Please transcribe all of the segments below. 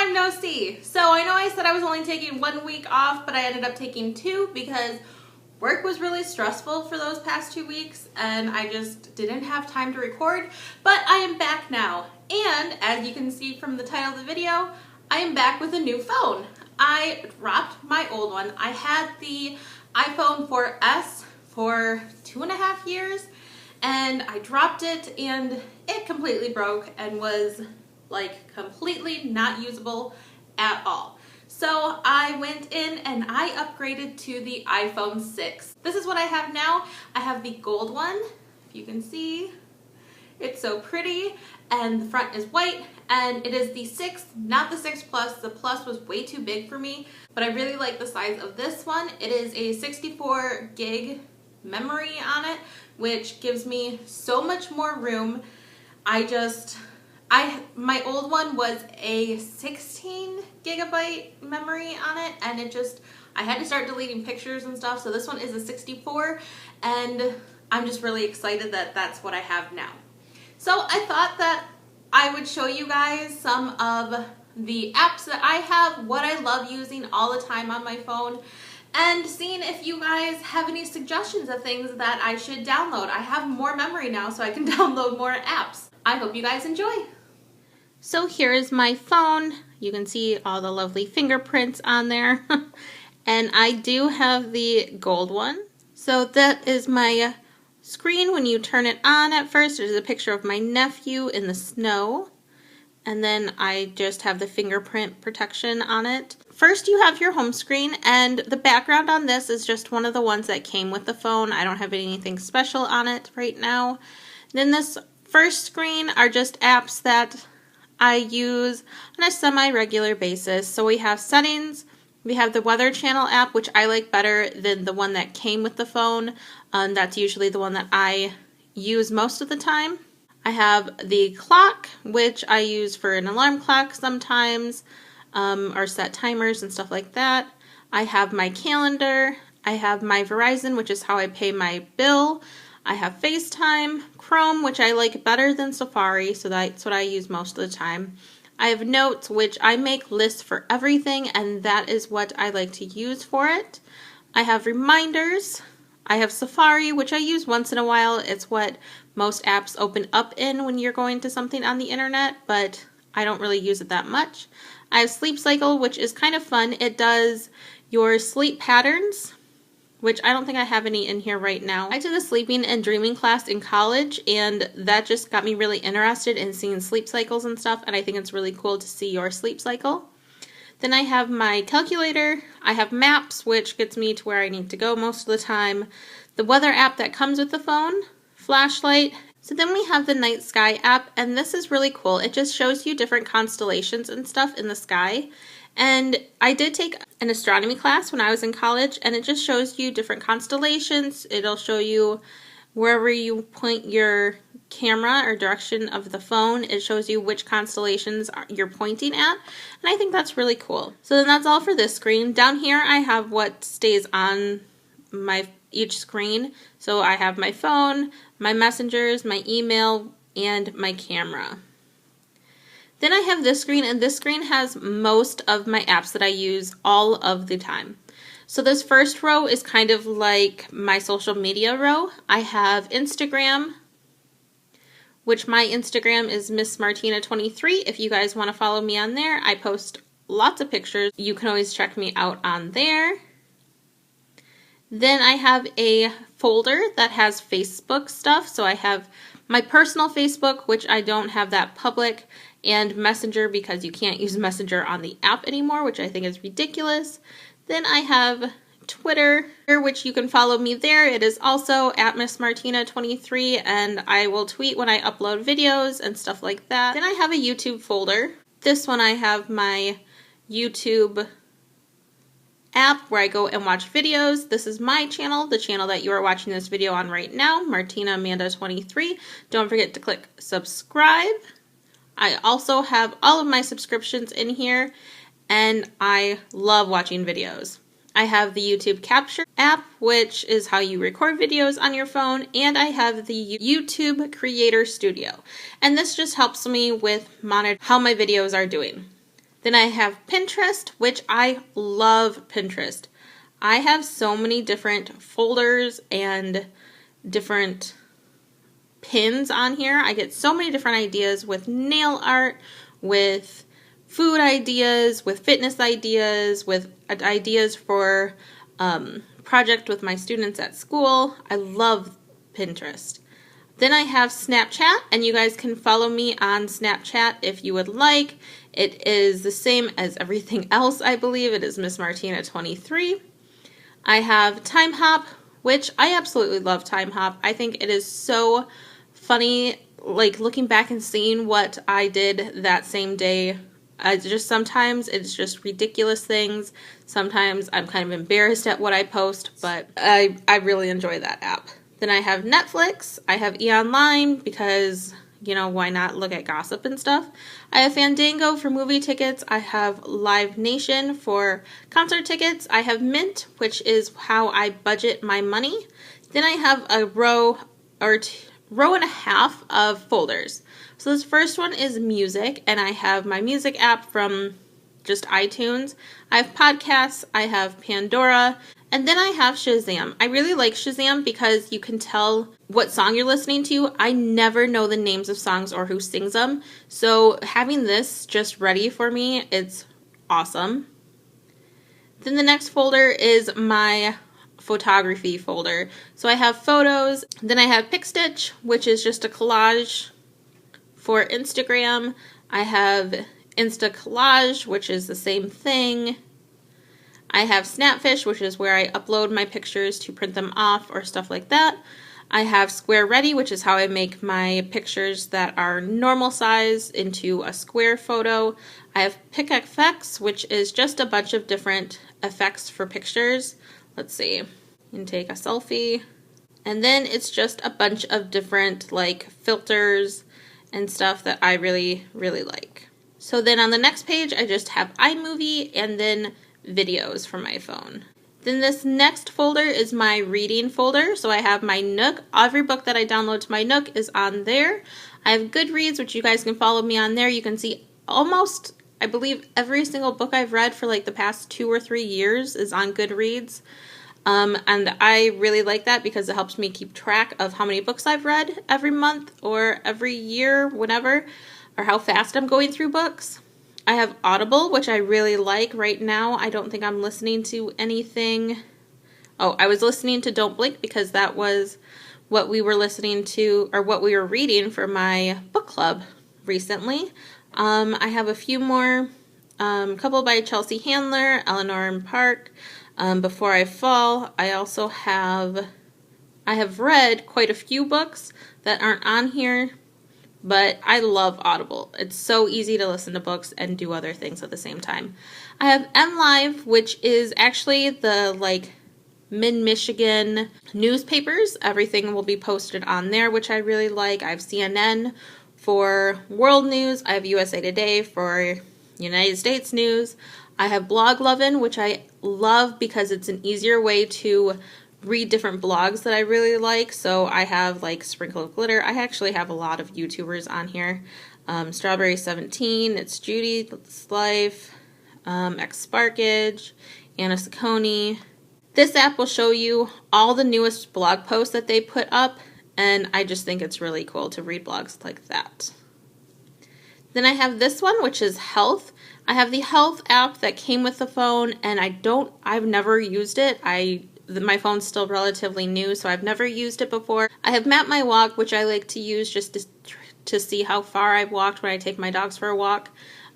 time no see. So I know I said I was only taking 1 week off, but I ended up taking 2 because work was really stressful for those past 2 weeks and I just didn't have time to record, but I am back now. And as you can see from the title of the video, I am back with a new phone. I dropped my old one. I had the iPhone 4S for 2.5 years and I dropped it and it completely broke and was like completely not usable at all. So I went in and I upgraded to the iPhone 6. This is what I have now. I have the gold one, if you can see. It's so pretty and the front is white and it is the 6, not the 6 Plus. The Plus was way too big for me, but I really like the size of this one. It is a 64 gig memory on it, which gives me so much more room. My old one was a 16 gigabyte memory on it and I had to start deleting pictures and stuff, so this one is a 64 and I'm just really excited that that's what I have now. So I thought that I would show you guys some of the apps that I have, what I love using all the time on my phone, and seeing if you guys have any suggestions of things that I should download. I have more memory now, so I can download more apps. I hope you guys enjoy. So here is my phone. You can see all the lovely fingerprints on there. And I do have the gold one. So that is my screen. When you turn it on at first, there's a picture of my nephew in the snow. And then I just have the fingerprint protection on it. First you have your home screen, and the background on this is just one of the ones that came with the phone. I don't have anything special on it right now. Then this first screen are just apps that I use on a semi-regular basis. So we have settings, we have the Weather Channel app, which I like better than the one that came with the phone. That's usually the one that I use most of the time. I have the clock, which I use for an alarm clock sometimes, or set timers and stuff like that. I have my calendar. I have my Verizon, which is how I pay my bill. I have FaceTime, Chrome, which I like better than Safari, so that's what I use most of the time. I have Notes, which I make lists for everything, and that is what I like to use for it. I have Reminders. I have Safari, which I use once in a while. It's what most apps open up in when you're going to something on the internet, but I don't really use it that much. I have Sleep Cycle, which is kind of fun. It does your sleep patterns, which I don't think I have any in here right now. I took a sleeping and dreaming class in college, and that just got me really interested in seeing sleep cycles and stuff, and I think it's really cool to see your sleep cycle. Then I have my calculator. I have Maps, which gets me to where I need to go most of the time. The weather app that comes with the phone, flashlight. So then we have the night sky app, and this is really cool. It just shows you different constellations and stuff in the sky. And I did take an astronomy class when I was in college, and it just shows you different constellations. It'll show you wherever you point your camera or direction of the phone, it shows you which constellations you're pointing at, and I think that's really cool. So then that's all for this screen. Down here I have what stays on each screen. So I have my phone, my messengers, my email, and my camera. Then I have this screen, and this screen has most of my apps that I use all of the time. So this first row is kind of like my social media row. I have Instagram, which my Instagram is Miss Martina23. If you guys want to follow me on there, I post lots of pictures. You can always check me out on there. Then I have a folder that has Facebook stuff. So I have my personal Facebook, which I don't have that public, and Messenger because you can't use Messenger on the app anymore, which I think is ridiculous. Then I have Twitter, which you can follow me there. It is also at Miss Martina23, and I will tweet when I upload videos and stuff like that. Then I have a YouTube folder. This one I have my YouTube app where I go and watch videos. This is my channel, the channel that you are watching this video on right now, Martina Amanda 23. Don't forget to click subscribe. I also have all of my subscriptions in here, and I love watching videos. I have the YouTube Capture app, which is how you record videos on your phone, and I have the YouTube Creator Studio. And this just helps me with monitor how my videos are doing. Then I have Pinterest, which I love Pinterest. I have so many different folders and different pins on here. I get so many different ideas with nail art, with food ideas, with fitness ideas, with ideas for project with my students at school. I love Pinterest. Then I have Snapchat, and you guys can follow me on Snapchat if you would like. It is the same as everything else, I believe. It is Miss Martina 23. I have Time Hop, which I absolutely love Time Hop. I think it is so funny, like looking back and seeing what I did that same day. Sometimes it's just ridiculous things. Sometimes I'm kind of embarrassed at what I post, but I really enjoy that app. Then I have Netflix. I have eOnline because, you know, why not look at gossip and stuff. I have Fandango for movie tickets. I have Live Nation for concert tickets. I have Mint, which is how I budget my money. Then I have a row and a half of folders. So this first one is music, and I have my music app from just iTunes. I have podcasts, I have Pandora, and then I have Shazam. I really like Shazam because you can tell what song you're listening to. I never know the names of songs or who sings them, so having this just ready for me, it's awesome. Then the next folder is my photography folder. So I have photos, then I have PicStitch, which is just a collage for Instagram. I have Insta Collage, which is the same thing. I have Snapfish, which is where I upload my pictures to print them off or stuff like that. I have Square Ready, which is how I make my pictures that are normal size into a square photo. I have PicFX, which is just a bunch of different effects for pictures. Let's see, you can take a selfie. And then it's just a bunch of different like filters and stuff that I really, really like. So then on the next page, I just have iMovie and then videos from my phone. Then this next folder is my reading folder. So I have my Nook. Every book that I download to my Nook is on there. I have Goodreads, which you guys can follow me on there. You can see almost, I believe, every single book I've read for like the past 2 or 3 years is on Goodreads. And I really like that because it helps me keep track of how many books I've read every month or every year, whatever, or how fast I'm going through books. I have Audible, which I really like right now. I don't think I'm listening to anything. Oh, I was listening to Don't Blink because that was what we were listening to, or what we were reading for my book club recently. I have a few more, couple by Chelsea Handler, Eleanor and Park, Before I Fall. I have read quite a few books that aren't on here, but I love Audible. It's so easy to listen to books and do other things at the same time. I have MLive, which is actually the like mid-Michigan newspapers. Everything will be posted on there, which I really like. I have CNN for world news. I have USA Today for United States news. I have Bloglovin', which I love because it's an easier way to read different blogs that I really like. So I have like Sprinkle of Glitter. I actually have a lot of YouTubers on here. Strawberry 17, It's Judy's Life, X Sparkage, Anna Saccone. This app will show you all the newest blog posts that they put up, and I just think it's really cool to read blogs like that. Then I have this one, which is Health. I have the Health app that came with the phone, and I've never used it. My phone's still relatively new, so I've never used it before. I have Map My Walk, which I like to use just to see how far I've walked when I take my dogs for a walk.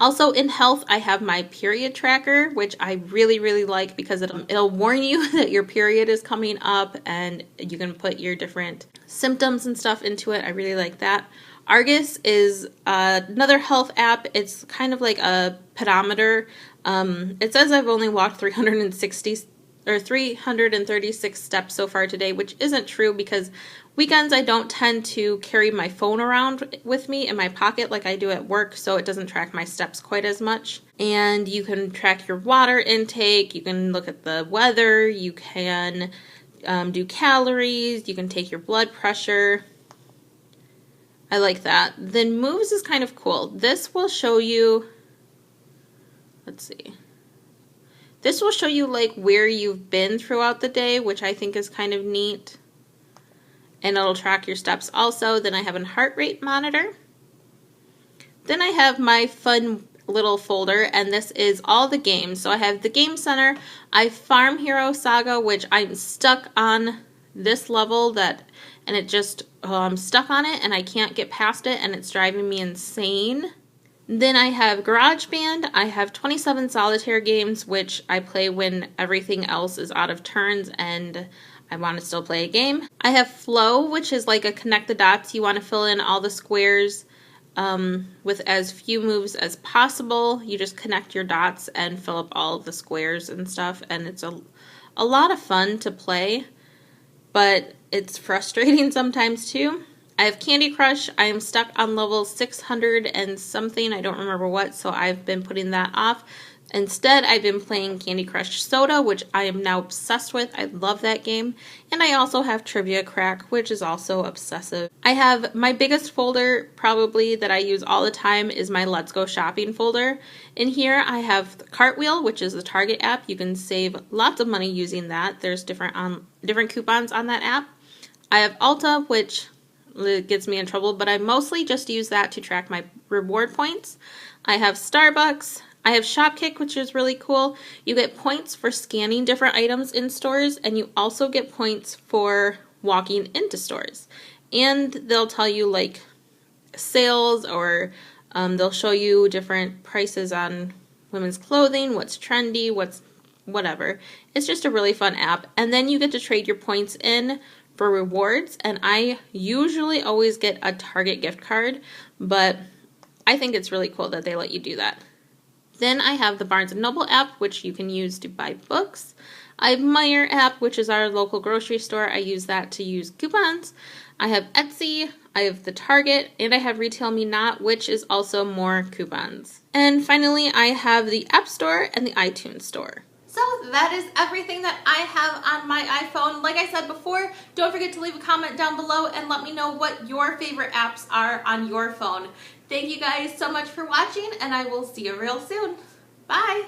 Also in Health, I have my period tracker, which I really, really like because it'll warn you that your period is coming up, and you can put your different symptoms and stuff into it. I really like that. Argus is another health app. It's kind of like a pedometer. It says I've only walked 336 steps so far today, which isn't true because weekends I don't tend to carry my phone around with me in my pocket like I do at work, so it doesn't track my steps quite as much. And you can track your water intake, you can look at the weather, you can do calories, you can take your blood pressure. I like that. Then Moves is kind of cool. This will show you let's see. This will show you like where you've been throughout the day, which I think is kind of neat. And it'll track your steps also. Then I have a heart rate monitor. Then I have my fun little folder, and this is all the games. So I have the Game Center. I have Farm Hero Saga, which I'm stuck on this level and it just, I'm stuck on it and I can't get past it and it's driving me insane. Then I have GarageBand. I have 27 solitaire games, which I play when everything else is out of turns and I want to still play a game. I have Flow, which is like a connect the dots. You want to fill in all the squares with as few moves as possible. You just connect your dots and fill up all of the squares and stuff, and it's a lot of fun to play, but it's frustrating sometimes too. I have Candy Crush. I am stuck on level 600 and something, I don't remember what, so I've been putting that off. Instead, I've been playing Candy Crush Soda, which I am now obsessed with. I love that game. And I also have Trivia Crack, which is also obsessive. I have my biggest folder probably that I use all the time is my Let's Go Shopping folder. In here, I have Cartwheel, which is the Target app. You can save lots of money using that. There's different coupons on that app. I have Ulta, which gets me in trouble, but I mostly just use that to track my reward points. I have Starbucks. I have Shopkick, which is really cool. You get points for scanning different items in stores, and you also get points for walking into stores. And they'll tell you like sales, or they'll show you different prices on women's clothing, what's trendy, what's whatever. It's just a really fun app. And then you get to trade your points in for rewards, and I usually always get a Target gift card, but I think it's really cool that they let you do that. Then I have the Barnes & Noble app, which you can use to buy books. I have Meijer app, which is our local grocery store. I use that to use coupons. I have Etsy, I have the Target, and I have Retail Me Not, which is also more coupons. And finally, I have the App Store and the iTunes Store. So that is everything that I have on my iPhone. Like I said before, don't forget to leave a comment down below and let me know what your favorite apps are on your phone. Thank you guys so much for watching, and I will see you real soon. Bye!